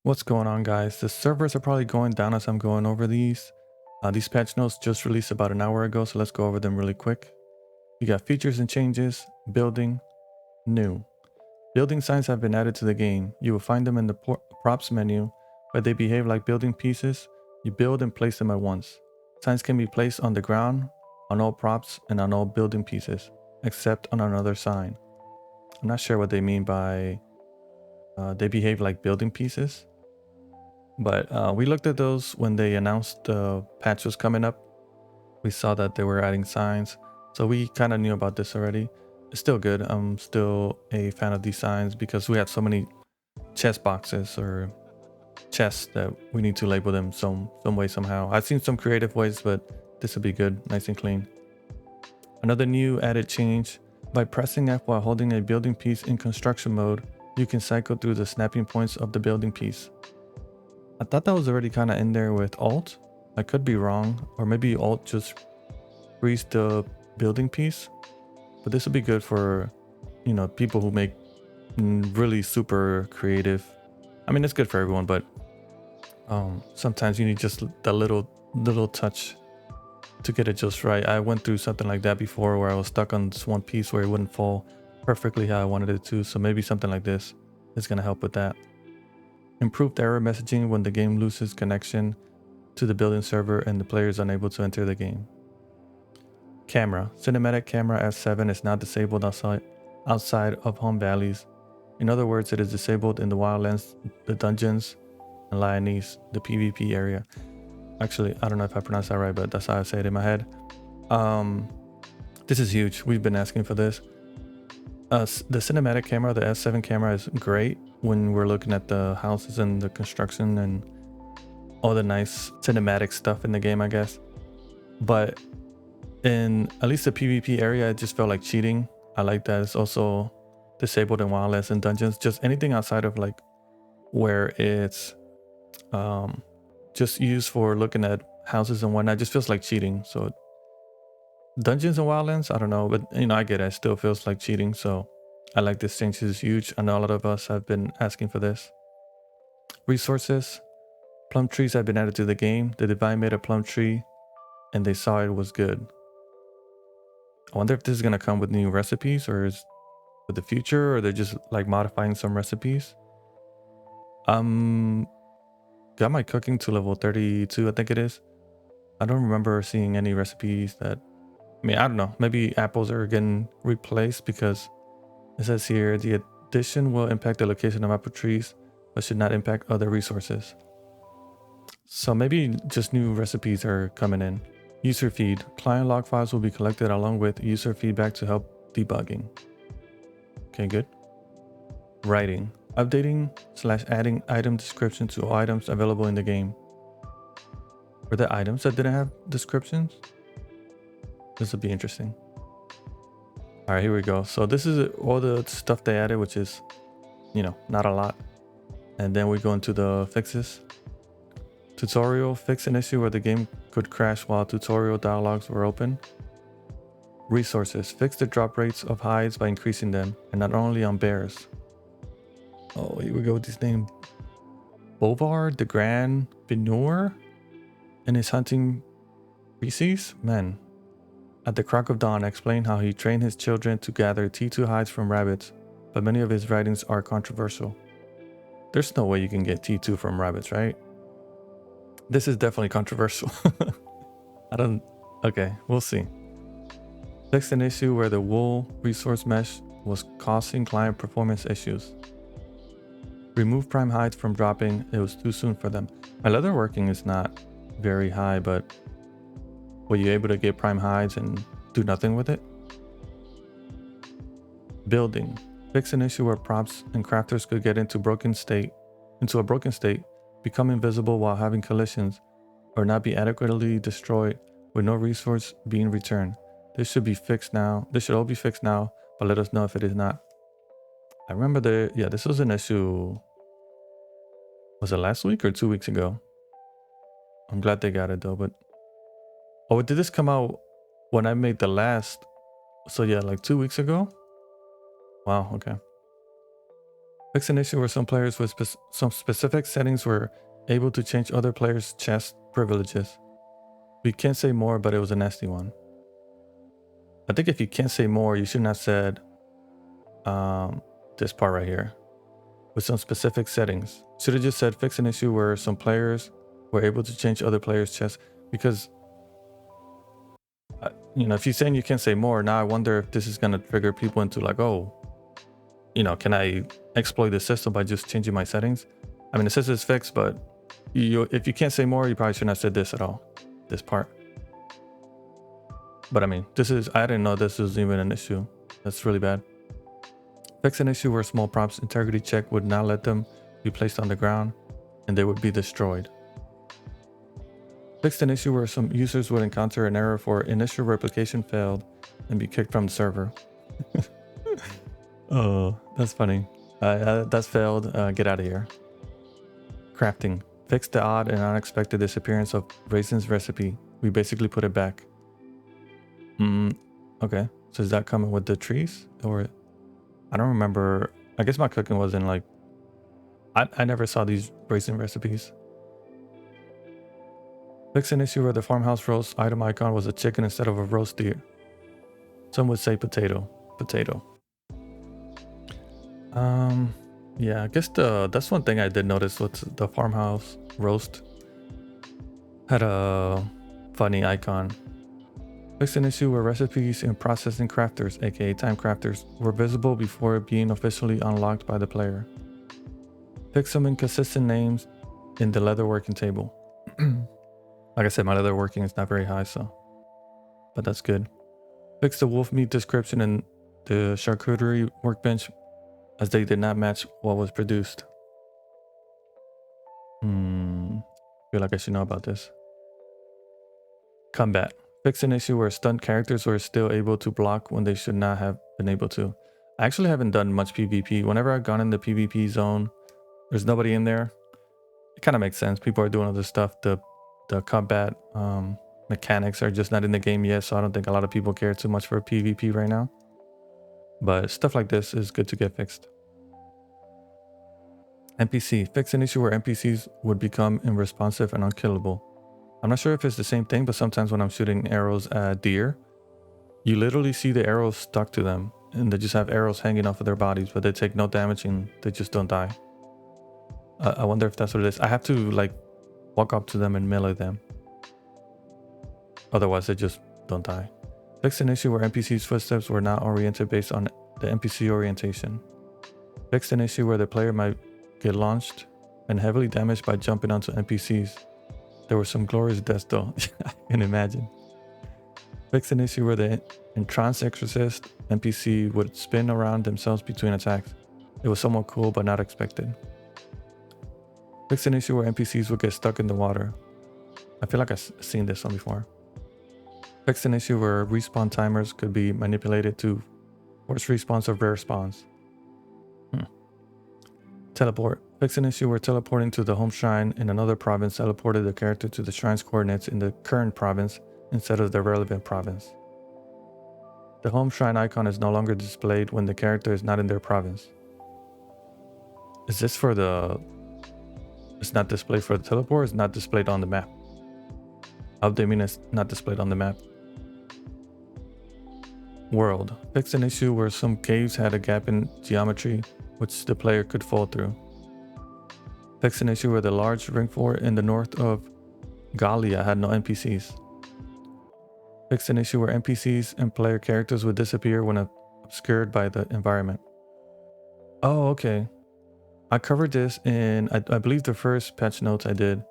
What's going on, guys? The servers are probably going down as I'm going over these. These patch notes just released about an hour ago, so let's go over them really quick. You got features and changes, building, new. Building signs have been added to the game. You will find them in the props menu, where they behave like building pieces. You build and place them at once. Signs can be placed on the ground, on all props, and on all building pieces, except on another sign. I'm not sure what they mean by they behave like building pieces. But we looked at those when they announced the patch was coming up. We saw that they were adding signs. So we kind of knew about this already. It's still good. I'm still a fan of these signs because we have so many chest boxes or chests that we need to label them some way somehow. I've seen some creative ways, but this would be good, nice and clean. Another new added change. By pressing F while holding a building piece in construction mode, you can cycle through the snapping points of the building piece. I thought that was already kind of in there with Alt. I could be wrong, or maybe Alt just frees the building piece. But this would be good for, people who make really super creative. I mean, it's good for everyone, but sometimes you need just that little touch to get it just right. I went through something like that before, where I was stuck on this one piece where it wouldn't fall perfectly how I wanted it to. So maybe something like this is gonna help with that. Improved error messaging when the game loses connection to the building server and the player is unable to enter the game. Camera. Cinematic camera F7 is now disabled outside of home valleys. In other words, it is disabled in the Wildlands, the dungeons, and Lyonese, the PvP area. Actually, I don't know if I pronounced that right, but that's how I say it in my head. This is huge. We've been asking for this. The cinematic camera, the S7 camera, is great when we're looking at the houses and the construction and all the nice cinematic stuff in the game, I guess. But in at least the PvP area, it just felt like cheating. I like that it's also disabled in Wildlands and dungeons. Just anything outside of like where it's just used for looking at houses and whatnot just feels like cheating. So dungeons and Wildlands, I don't know, but I get it. It still feels like cheating. So I like this change. This is huge. I know a lot of us have been asking for this. Resources. Plum trees have been added to the game. The Divine made a plum tree and they saw it was good. I wonder if this is going to come with new recipes or is for the future, or they're just like modifying some recipes. Got my cooking to level 32, I think it is. I don't remember seeing any recipes that, I don't know, maybe apples are getting replaced because it says here the addition will impact the location of apple trees but should not impact other resources. So maybe just new recipes are coming in. User feed. Client log files will be collected along with user feedback to help debugging. Okay, good. Writing. Updating/adding item description to all items available in the game. Were there items that didn't have descriptions? This will be interesting. All right, here we go. So this is all the stuff they added, which is, not a lot. And then we go into the fixes. Tutorial. Fix an issue where the game could crash while tutorial dialogues were open. Resources. Fix the drop rates of hides by increasing them, and not only on bears. Oh, here we go with this name. Bovar the Grand Benur and his hunting species? Man. At the crack of dawn, explained how he trained his children to gather T2 hides from rabbits, but many of his writings are controversial. There's no way you can get T2 from rabbits, right? This is definitely controversial. Okay, we'll see. Fixed an issue where the wool resource mesh was causing client performance issues. Remove prime hides from dropping, it was too soon for them. My leather working is not very high, but were you able to get prime hides and do nothing with it? Building. Fix an issue where props and crafters could get into a broken state, become invisible while having collisions, or not be adequately destroyed with no resource being returned. This should be fixed now. This should all be fixed now, but let us know if it is not. I remember this was an issue. Was it last week or 2 weeks ago? I'm glad they got it though, but oh, did this come out when I made the last? So yeah, like 2 weeks ago? Wow, okay. Fix an issue where some players with some specific settings were able to change other players' chest privileges. We can't say more, but it was a nasty one. I think if you can't say more, you shouldn't have said this part right here. With some specific settings. Should have just said fix an issue where some players were able to change other players' chests. Because, you know, if you're saying you can't say more, now I wonder if this is going to trigger people into like, oh, you know, can I exploit the system by just changing my settings? I mean, it says it's fixed, but if you can't say more, you probably shouldn't have said this at all. This part. But I mean, I didn't know this was even an issue. That's really bad. Fix an issue where small props integrity check would not let them be placed on the ground and they would be destroyed. Fixed an issue where some users would encounter an error for initial replication failed and be kicked from the server. Oh, that's funny. That's failed. Get out of here. Crafting. Fixed the odd and unexpected disappearance of Raisin's recipe. We basically put it back. Okay. So is that coming with the trees? Or I don't remember. I guess my cooking wasn't like... I never saw these raisin recipes. Fix an issue where the farmhouse roast item icon was a chicken instead of a roast deer. Some would say potato. Potato. Yeah, I guess that's one thing I did notice was the farmhouse roast had a funny icon. Fix an issue where recipes in processing crafters, aka time crafters, were visible before being officially unlocked by the player. Fix some inconsistent names in the leatherworking table. Like I said, my leatherworking is not very high, so... But that's good. Fix the wolf meat description in the charcuterie workbench as they did not match what was produced. Feel like I should know about this. Combat. Fix an issue where stunt characters were still able to block when they should not have been able to. I actually haven't done much PvP. Whenever I've gone in the PvP zone, there's nobody in there. It kind of makes sense. People are doing other stuff. The combat mechanics are just not in the game yet, so I don't think a lot of people care too much for PvP right now. But stuff like this is good to get fixed. NPC. Fix an issue where NPCs would become unresponsive and unkillable. I'm not sure if it's the same thing, but sometimes when I'm shooting arrows at deer, you literally see the arrows stuck to them and they just have arrows hanging off of their bodies, but they take no damage and they just don't die. I wonder if that's what it is. I have to like walk up to them and melee them. Otherwise they just don't die. Fix an issue where NPC's footsteps were not oriented based on the NPC orientation. Fix an issue where the player might get launched and heavily damaged by jumping onto NPCs. There were some glorious deaths though, I can imagine. Fix an issue where the entranced exorcist NPC would spin around themselves between attacks. It was somewhat cool but not expected. Fix an issue where NPCs would get stuck in the water. I feel like I've seen this one before. Fix an issue where respawn timers could be manipulated to force respawns of rare spawns. Teleport. Fix an issue where teleporting to the home shrine in another province teleported the character to the shrine's coordinates in the current province instead of the relevant province. The home shrine icon is no longer displayed when the character is not in their province. Is this for the... It's not displayed for the teleport, it's not displayed on the map. How do they mean it's not displayed on the map? World. Fix an issue where some caves had a gap in geometry which the player could fall through. Fix an issue where the large ring fort in the north of Gallia had no NPCs. Fix an issue where NPCs and player characters would disappear when obscured by the environment. Oh, okay. I covered this in, I believe, the first patch notes I did.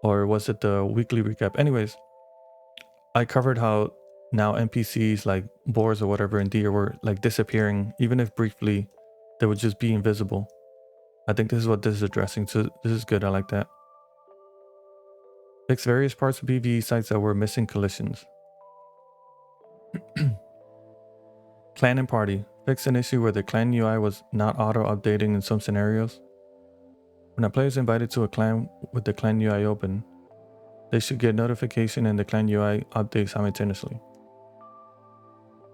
Or was it the weekly recap? Anyways, I covered how now NPCs like boars or whatever in Deer were like disappearing, even if briefly, they would just be invisible. I think this is what this is addressing, so this is good, I like that. Fix various parts of PvE sites that were missing collisions. Clan and party. Fix an issue where the clan UI was not auto-updating in some scenarios. When a player is invited to a clan with the clan UI open, they should get notification and the clan UI update simultaneously.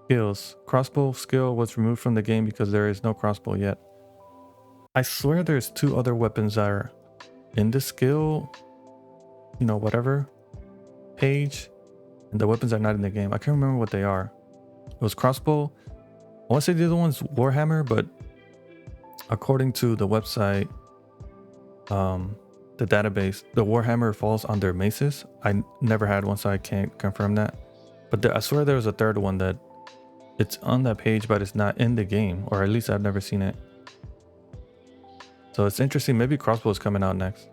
Skills. Crossbow skill was removed from the game because there is no crossbow yet. I swear there's 2 other weapons that are in the skill, whatever page, and the weapons are not in the game. I can't remember what they are. It was crossbow. I want to say the other one's warhammer, but according to the website, the database, the warhammer falls under maces. I never had one, so I can't confirm that. But I swear there was a third one that it's on that page, but it's not in the game, or at least I've never seen it. So it's interesting. Maybe crossbow is coming out next.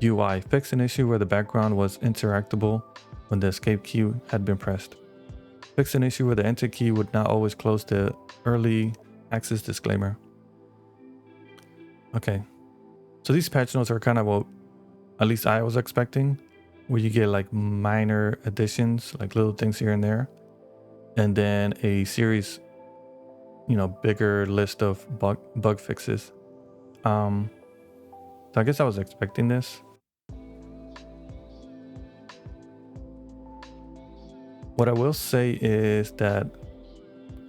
UI, fix an issue where the background was interactable when the escape key had been pressed. Fix an issue where the enter key would not always close the early access disclaimer. Okay. So these patch notes are kind of what at least I was expecting, where you get like minor additions, like little things here and there, and then a series, bigger list of bug fixes. So I guess I was expecting this. What I will say is that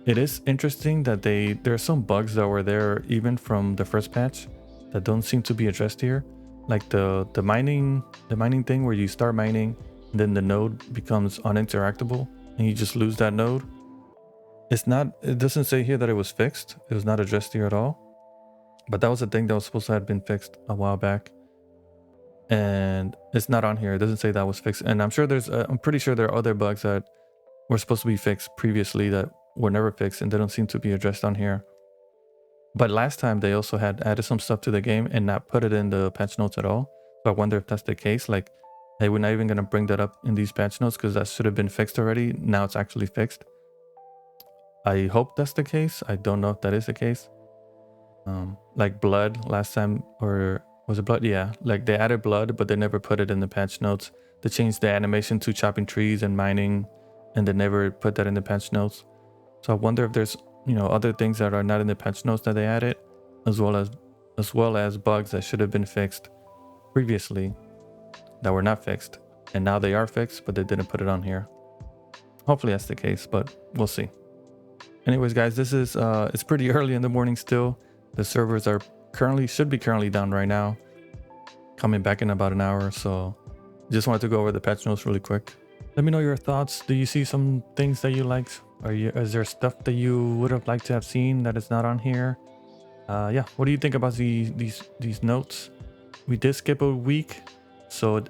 it is interesting that there are some bugs that were there even from the first patch that don't seem to be addressed here, like the mining thing where you start mining and then the node becomes uninteractable and you just lose that node. It doesn't say here that it was fixed. It was not addressed here at all, but that was a thing that was supposed to have been fixed a while back, and it's not on here. It doesn't say that was fixed, and I'm pretty sure there are other bugs that were supposed to be fixed previously that were never fixed, and they don't seem to be addressed on here. But last time they also had added some stuff to the game and not put it in the patch notes at all. So I wonder if that's the case. Like, hey, we're not even going to bring that up in these patch notes because that should have been fixed already. Now it's actually fixed. I hope that's the case. I don't know if that is the case. Like blood last time, or was it blood? Yeah, like they added blood, but they never put it in the patch notes. They changed the animation to chopping trees and mining, and they never put that in the patch notes. So I wonder if there's other things that are not in the patch notes that they added, as well as bugs that should have been fixed previously that were not fixed, and now they are fixed, but they didn't put it on here. Hopefully that's the case, but we'll see. Anyways, guys, this is it's pretty early in the morning still. The servers should be currently down right now, coming back in about an hour. So just wanted to go over the patch notes really quick. Let me know your thoughts. Do you see some things that you liked? Is there stuff that you would have liked to have seen that is not on here? Yeah, what do you think about these notes? We did skip a week, so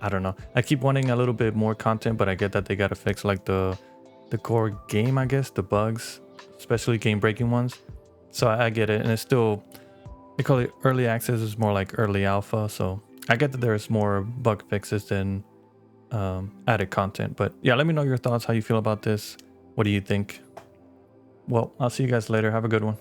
I don't know. I keep wanting a little bit more content, but I get that they gotta fix like the core game, I guess, the bugs, especially game breaking ones. So I get it, and it's still, they call it early access, is more like early alpha. So I get that there's more bug fixes than added content. But yeah, let me know your thoughts, how you feel about this. What do you think? Well, I'll see you guys later. Have a good one.